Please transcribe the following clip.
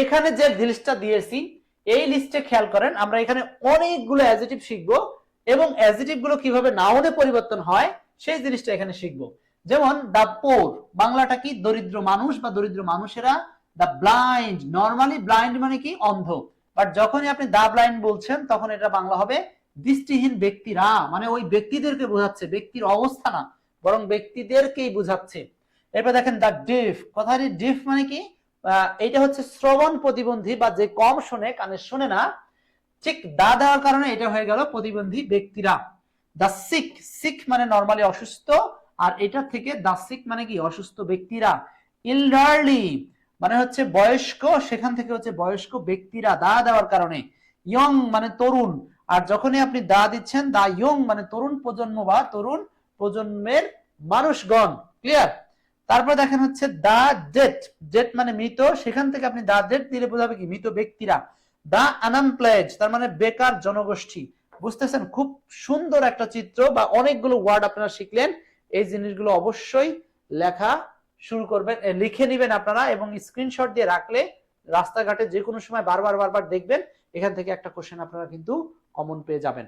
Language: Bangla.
এখানে যে লিস্টটা দিয়েছি এই লিস্টে খেয়াল করেন, আমরা এখানে অনেকগুলো অ্যাডজেক্টিভ শিখবো এবং অ্যাডজেক্টিভ গুলো কিভাবে নাউনে পরিবর্তন হয় সেই জিনিসটা এখানে শিখবো। যেমন দা পোর, বাংলাটা কি? দরিদ্র মানুষ বা দরিদ্র মানুষেরা। দা ব্লাইন্ড, নর্মালি ব্লাইন্ড মানে কি? অন্ধ। বাট যখনই আপনি দা ব্লাইন্ড বলছেন তখন এটা বাংলা হবে দৃষ্টিহীন ব্যক্তিরা, মানে ওই ব্যক্তিদেরকে বোঝাচ্ছে, ব্যক্তির অবস্থা না, বরং ব্যক্তিদেরকেই বোঝাচ্ছে। এরপর দেখেন দা ডিফ, কথাটি ডিফ মানে কি? এটা হচ্ছে শ্রবণ প্রতিবন্ধী বা যে কম শোনে, কানে শোনে না, ঠিক দা দেওয়ার কারণে এটা হয়ে গেল প্রতিবন্ধী ব্যক্তিরা। দা সিক, সিক মানে নর্মালি অসুস্থ, আর এটা থেকে দা সিক মানে কি? অসুস্থ ব্যক্তিরা। ইলডারলি মানে হচ্ছে বয়স্ক, সেখান থেকে হচ্ছে বয়স্ক ব্যক্তিরা দা দেওয়ার কারণে। ইয়ং মানে তরুণ, আর যখনই আপনি দা দিচ্ছেন দা ইয়ং মানে তরুণ প্রজন্ম বা তরুণ প্রজন্মের মানুষগণ। ক্লিয়ার? তারপর দেখেন হচ্ছে দা ডেট, ডেট মানে মৃত, সেখান থেকে আপনি দা ডেট দিলে বোঝাবে কি? মৃত ব্যক্তিরা। দা আনএমপ্লয়েড তার মানে বেকার জনগোষ্ঠী। বুঝতেছেন? খুব সুন্দর একটা চিত্র বা অনেকগুলো ওয়ার্ড আপনারা শিখলেন। এই জিনিসগুলো অবশ্যই লেখা শুরু করবেন, লিখে নেবেন আপনারা এবং স্ক্রিনশট দিয়ে রাখলে রাস্তাঘাটে যে কোনো সময় বারবার দেখবেন, এখান থেকে একটা কোশ্চেন আপনারা কিন্তু কমন পেয়ে যাবেন।